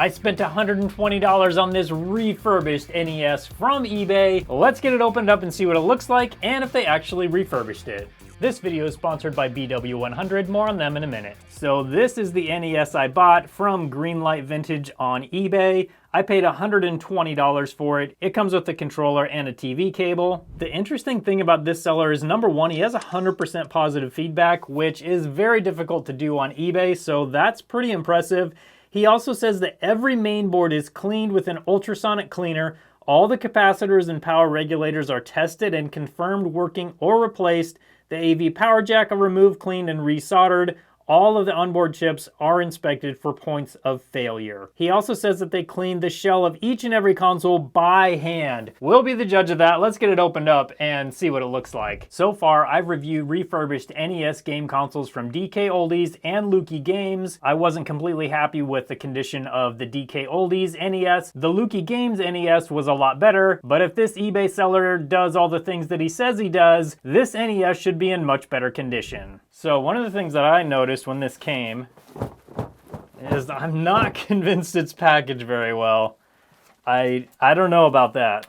I spent $120 on this refurbished NES from eBay. Let's get it opened up and see what it looks like and if they actually refurbished it. This video is sponsored by BW100, more on them in a minute. So this is the NES I bought from Greenlight Vintage on eBay. I paid $120 for it. It comes with a controller and a TV cable. The interesting thing about this seller is, number one, he has 100% positive feedback, which is very difficult to do on eBay, so that's pretty impressive. He also says that every mainboard is cleaned with an ultrasonic cleaner. All the capacitors and power regulators are tested and confirmed working or replaced. The AV power jack are removed, cleaned, and resoldered. All of the onboard chips are inspected for points of failure. He also says that they cleaned the shell of each and every console by hand. We'll be the judge of that. Let's get it opened up and see what it looks like. So far, I've reviewed refurbished NES game consoles from DK Oldies and Lukey Games. I wasn't completely happy with the condition of the DK Oldies NES. The Lukey Games NES was a lot better, but if this eBay seller does all the things that he says he does, this NES should be in much better condition. So one of the things that I noticed when this came is I'm not convinced it's packaged very well. I don't know about that.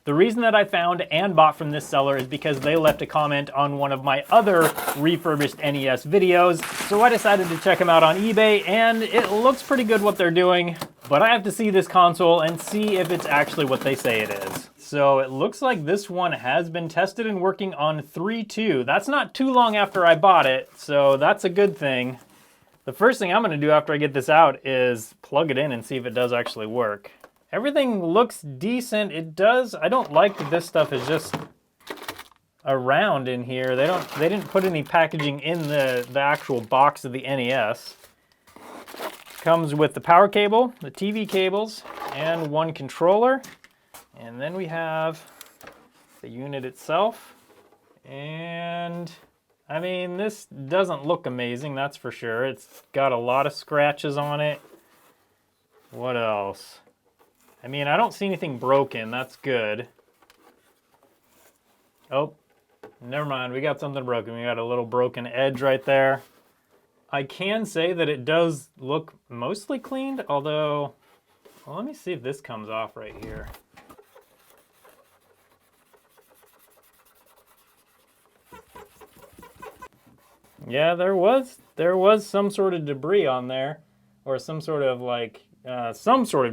The reason that I found and bought from this seller is because they left a comment on one of my other refurbished NES videos. So I decided to check them out on eBay, and it looks pretty good what they're doing, but I have to see this console and see if it's actually what they say it is. So it looks like this one has been tested and working on 3.2. That's not too long after I bought it, so that's a good thing. The first thing I'm gonna do after I get this out is plug it in and see if it does actually work. Everything looks decent. It does. I don't like that this stuff is just around in here. They didn't put any packaging in the actual box of the NES. Comes with the power cable, the TV cables, and one controller. And then we have the unit itself. And I mean, this doesn't look amazing, that's for sure. It's got a lot of scratches on it. What else? I mean, I don't see anything broken. That's good. Oh, never mind. We got something broken. We got a little broken edge right there. I can say that it does look mostly cleaned, although, well, let me see if this comes off right here. Yeah, there was some sort of debris on there, or some sort of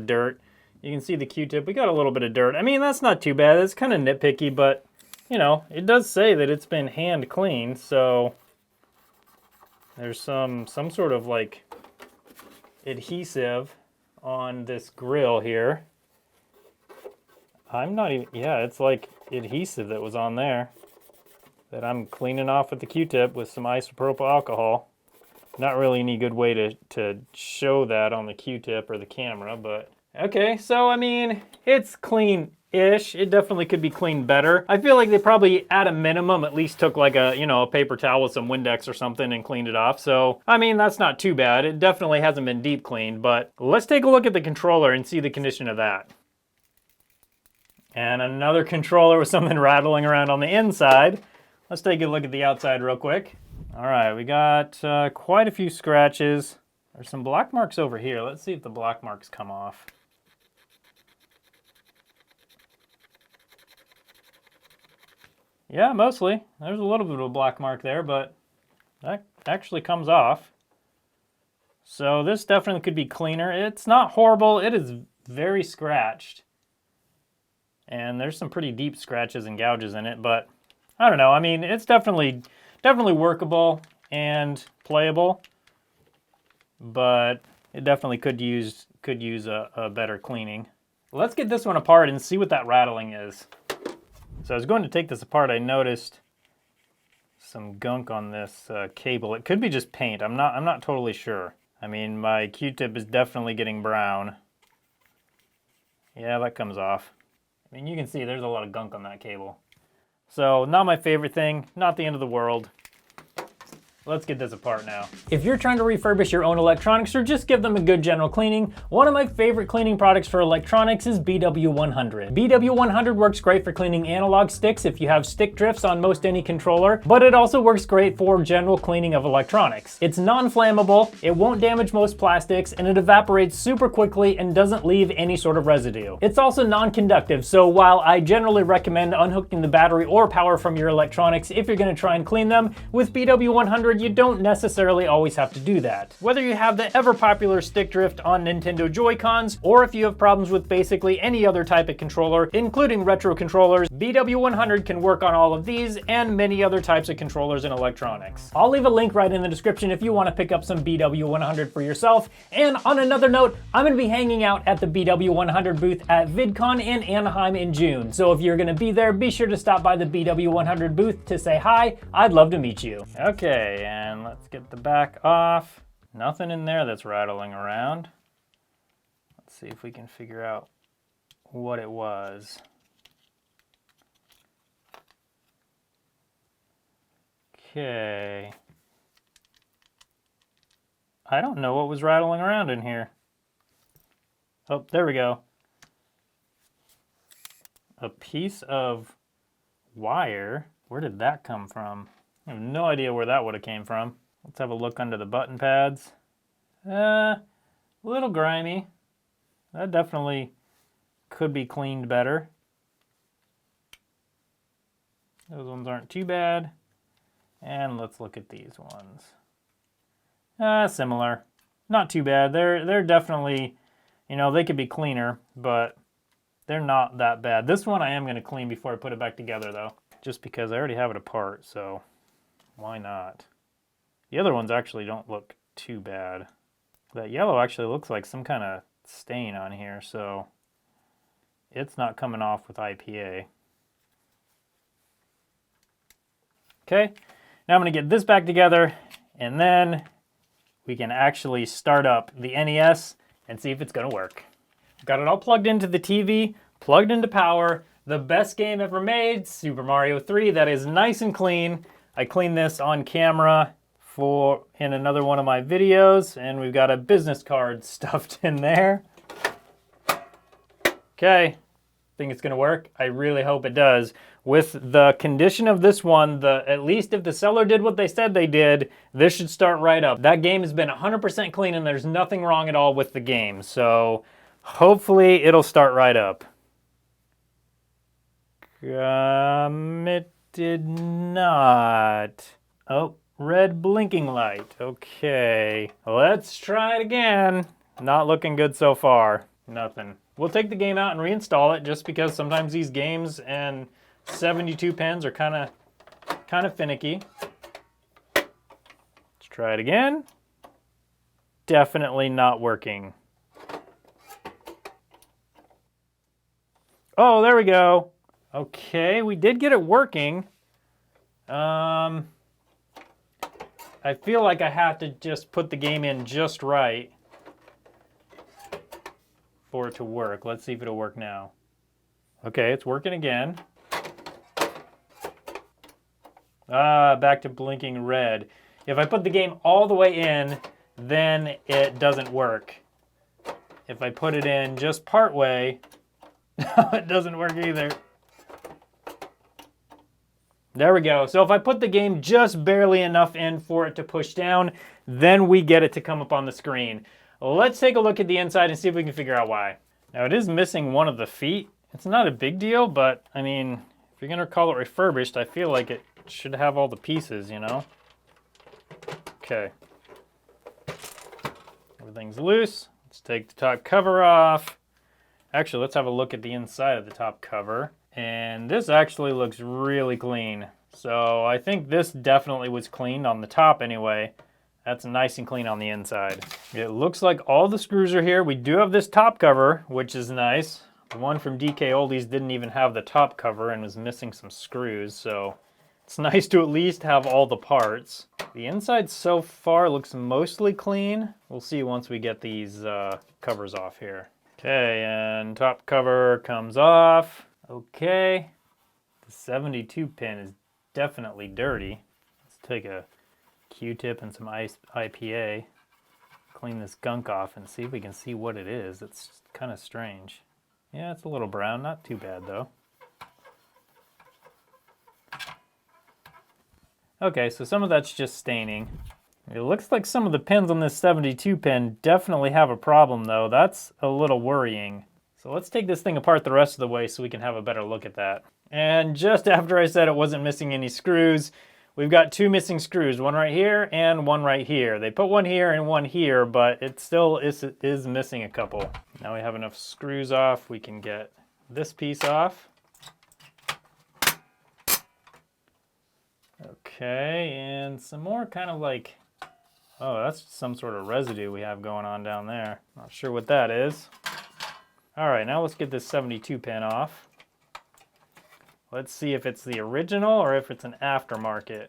dirt. You can see the Q-tip. We got a little bit of dirt. I mean, that's not too bad. It's kind of nitpicky, but you know, it does say that it's been hand cleaned, so there's some sort of like adhesive on this grill here. I'm not even, yeah, it's like adhesive that was on there that I'm cleaning off with the Q-tip with some isopropyl alcohol. Not really any good way to show that on the Q-tip or the camera, but okay, so I mean, it's clean-ish. It definitely could be cleaned better. I feel like they probably, at a minimum, at least took like a, you know, a paper towel with some Windex or something and cleaned it off. So, I mean, that's not too bad. It definitely hasn't been deep cleaned, but let's take a look at the controller and see the condition of that. And another controller with something rattling around on the inside. Let's take a look at the outside real quick. All right, we got quite a few scratches. There's some black marks over here. Let's see if the black marks come off. Yeah, mostly. There's a little bit of a black mark there, but that actually comes off. So this definitely could be cleaner. It's not horrible. It is very scratched. And there's some pretty deep scratches and gouges in it, but I don't know. I mean, it's definitely workable and playable, but it definitely could use a better cleaning. Let's get this one apart and see what that rattling is. So I was going to take this apart. I noticed some gunk on this cable. It could be just paint. I'm not totally sure. I mean, my Q-tip is definitely getting brown. Yeah, that comes off. I mean, you can see there's a lot of gunk on that cable. So not my favorite thing, not the end of the world. Let's get this apart now. If you're trying to refurbish your own electronics or just give them a good general cleaning, one of my favorite cleaning products for electronics is BW100. BW100 works great for cleaning analog sticks if you have stick drifts on most any controller, but it also works great for general cleaning of electronics. It's non-flammable, it won't damage most plastics, and it evaporates super quickly and doesn't leave any sort of residue. It's also non-conductive, so while I generally recommend unhooking the battery or power from your electronics if you're going to try and clean them, with BW100 you don't necessarily always have to do that. Whether you have the ever popular stick drift on Nintendo Joy-Cons, or if you have problems with basically any other type of controller, including retro controllers, BW100 can work on all of these and many other types of controllers and electronics. I'll leave a link right in the description if you want to pick up some BW100 for yourself. And on another note, I'm going to be hanging out at the BW100 booth at VidCon in Anaheim in June. So if you're going to be there, be sure to stop by the BW100 booth to say hi. I'd love to meet you. Okay, and let's get the back off. Nothing in there that's rattling around. Let's see if we can figure out what it was. Okay. I don't know what was rattling around in here. Oh, there we go. A piece of wire. Where did that come from? I have no idea where that would have came from. Let's have a look under the button pads. A little grimy. That definitely could be cleaned better. Those ones aren't too bad. And let's look at these ones. Similar. Not too bad. They're definitely, you know, they could be cleaner, but they're not that bad. This one I am going to clean before I put it back together though, just because I already have it apart, so why not? The other ones actually don't look too bad. That yellow actually looks like some kind of stain on here, so it's not coming off with IPA. Okay, now I'm going to get this back together, and then we can actually start up the NES and see if it's going to work. Got it all plugged into the TV, plugged into power. The best game ever made, Super Mario 3, that is nice and clean. I cleaned this on camera in another one of my videos, and we've got a business card stuffed in there. Okay, think it's gonna work? I really hope it does. With the condition of this one, at least if the seller did what they said they did, this should start right up. That game has been 100% clean and there's nothing wrong at all with the game, so hopefully it'll start right up. It did not. Oh, red blinking light. Okay, let's try it again. Not looking good so far. Nothing. We'll take the game out and reinstall it just because sometimes these games and 72 pins are kind of finicky. Let's try it again. Definitely not working. Oh, there we go. Okay, we did get it working. I feel like I have to just put the game in just right for it to work. Let's see if it'll work now. Okay, it's working again. Back to blinking red. If I put the game all the way in, then it doesn't work. If I put it in just part way, it doesn't work either. There we go. So if I put the game just barely enough in for it to push down, then we get it to come up on the screen. Let's take a look at the inside and see if we can figure out why. Now it is missing one of the feet. It's not a big deal, but I mean, if you're gonna call it refurbished, I feel like it should have all the pieces, you know? Okay. Everything's loose. Let's take the top cover off. Actually, let's have a look at the inside of the top cover. And this actually looks really clean. So I think this definitely was cleaned on the top anyway. That's nice and clean on the inside. It looks like all the screws are here. We do have this top cover, which is nice. The one from DK Oldies didn't even have the top cover and was missing some screws, so it's nice to at least have all the parts. The inside so far looks mostly clean. We'll see once we get these covers off here. Okay, and top cover comes off. Okay, the 72 pin is definitely dirty. Let's take a Q-tip and some IPA. Clean this gunk off and see if we can see what it is. It's kind of strange. Yeah, it's a little brown, not too bad though. Okay, so some of that's just staining. It looks like some of the pins on this 72 pin definitely have a problem though. That's a little worrying. So let's take this thing apart the rest of the way so we can have a better look at that. And just after I said it wasn't missing any screws, we've got two missing screws, one right here and one right here. They put one here and one here, but it still is missing a couple. Now we have enough screws off, we can get this piece off. Okay, and some more kind of like, oh, that's some sort of residue we have going on down there. Not sure what that is. All right, now let's get this 72 pin off. Let's see if it's the original or if it's an aftermarket.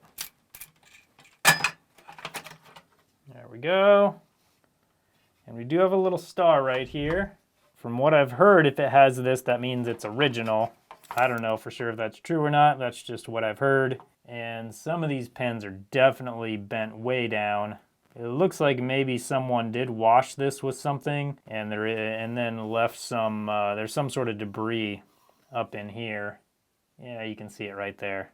There we go. And we do have a little star right here. From what I've heard, if it has this, that means it's original. I don't know for sure if that's true or not. That's just what I've heard. And some of these pins are definitely bent way down. It looks like maybe someone did wash this with something and then left some, there's some sort of debris up in here. Yeah, you can see it right there.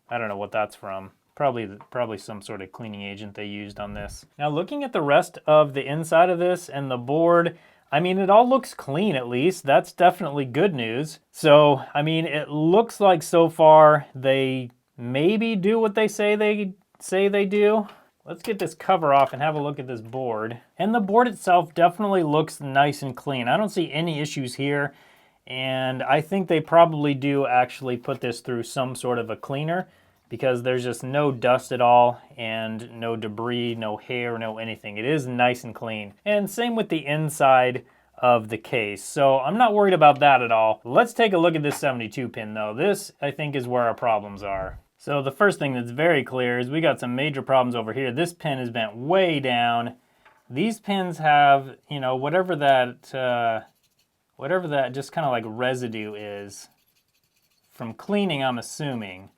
I don't know what that's from. Probably some sort of cleaning agent they used on this. Now looking at the rest of the inside of this and the board, I mean, it all looks clean at least. That's definitely good news. So, I mean, it looks like so far they maybe do what they say they do. Let's get this cover off and have a look at this board. And the board itself definitely looks nice and clean. I don't see any issues here. And I think they probably do actually put this through some sort of a cleaner because there's just no dust at all and no debris, no hair, no anything. It is nice and clean. And same with the inside of the case. So I'm not worried about that at all. Let's take a look at this 72 pin though. This, I think, is where our problems are. So the first thing that's very clear is we got some major problems over here. This pin is bent way down. These pins have, you know, whatever that just kind of like residue is from cleaning, I'm assuming.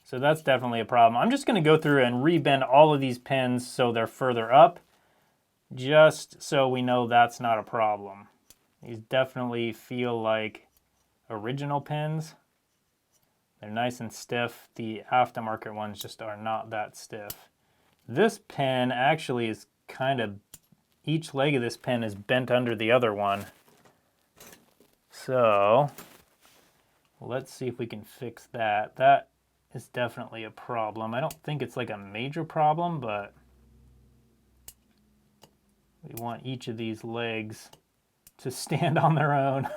So that's definitely a problem. I'm just going to go through and rebend all of these pins so they're further up, just so we know that's not a problem. These definitely feel like original pins. They're nice and stiff. The aftermarket ones just are not that stiff. This pin actually is kind of, each leg of this pin is bent under the other one. So let's see if we can fix that. That is definitely a problem. I don't think it's like a major problem, but we want each of these legs to stand on their own.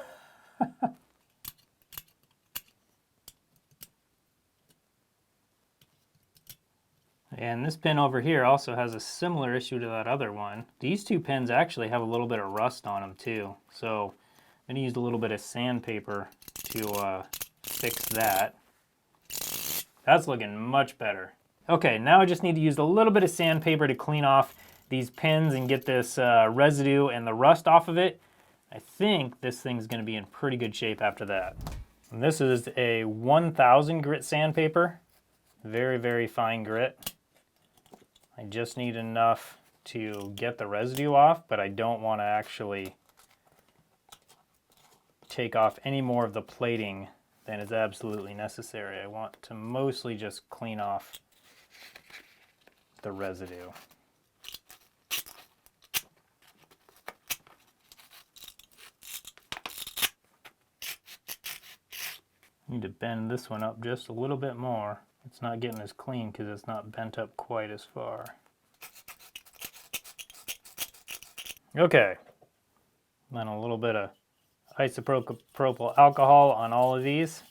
And this pin over here also has a similar issue to that other one. These two pins actually have a little bit of rust on them too. So I'm going to use a little bit of sandpaper to fix that. That's looking much better. Okay, now I just need to use a little bit of sandpaper to clean off these pins and get this residue and the rust off of it. I think this thing's going to be in pretty good shape after that. And this is a 1000 grit sandpaper. Very, very fine grit. I just need enough to get the residue off, but I don't want to actually take off any more of the plating than is absolutely necessary. I want to mostly just clean off the residue. Need to bend this one up just a little bit more. It's not getting as clean because it's not bent up quite as far. Okay, then a little bit of isopropyl alcohol on all of these.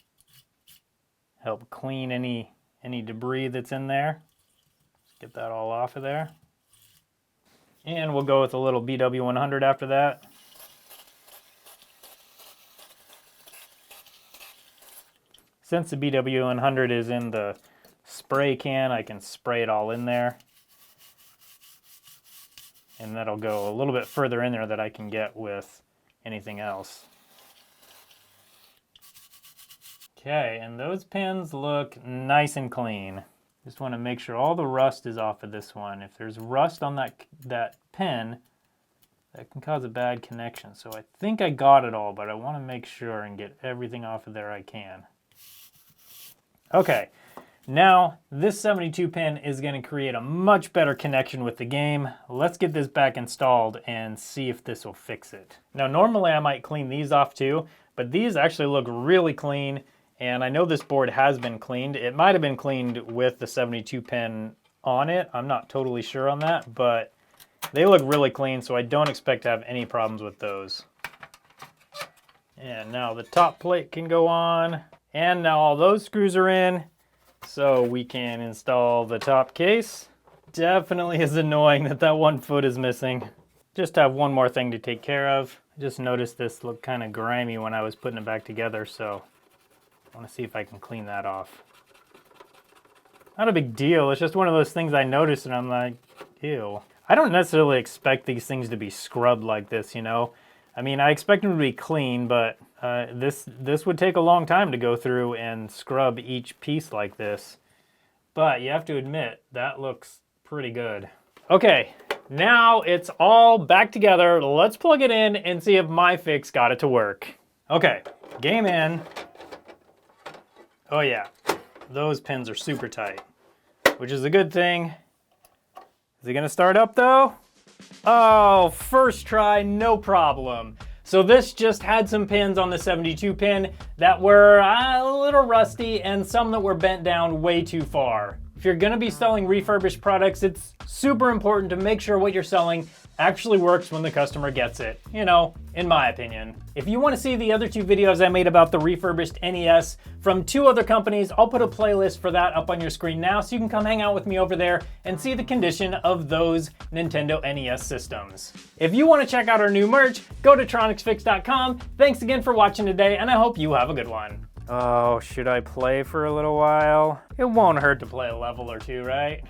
Help clean any debris that's in there. Just get that all off of there. And we'll go with a little BW100 after that. Since the BW100 is in the spray can, I can spray it all in there. And that'll go a little bit further in there than I can get with anything else. Okay, and those pins look nice and clean. Just want to make sure all the rust is off of this one. If there's rust on that pin, that can cause a bad connection. So I think I got it all, but I want to make sure and get everything off of there I can. Okay, now this 72 pin is going to create a much better connection with the game. Let's get this back installed and see if this will fix it. Now normally I might clean these off too, but these actually look really clean, and I know this board has been cleaned. It might have been cleaned with the 72 pin on it. I'm not totally sure on that, but they look really clean, so I don't expect to have any problems with those. And now the top plate can go on, and now all those screws are in, so we can install the top case. Definitely is annoying that that 1 foot is missing. Just have one more thing to take care of. I just noticed this looked kind of grimy when I was putting it back together, so I want to see if I can clean that off. Not a big deal, it's just one of those things I noticed and I'm like, ew. I don't necessarily expect these things to be scrubbed like this, you know? I mean, I expect them to be clean, but this would take a long time to go through and scrub each piece like this. But you have to admit, that looks pretty good. Okay, now it's all back together. Let's plug it in and see if my fix got it to work. Okay, game in. Oh yeah, those pins are super tight, which is a good thing. Is it gonna start up though? Oh, first try, no problem. So this just had some pins on the 72 pin that were a little rusty and some that were bent down way too far. If you're gonna be selling refurbished products, it's super important to make sure what you're selling actually works when the customer gets it, you know, in my opinion. If you want to see the other 2 videos I made about the refurbished NES from 2 other companies, I'll put a playlist for that up on your screen now, so you can come hang out with me over there and see the condition of those Nintendo NES systems. If you want to check out our new merch, go to TronicsFix.com. Thanks again for watching today, and I hope you have a good one. Oh, should I play for a little while? It won't hurt to play a level or 2, right?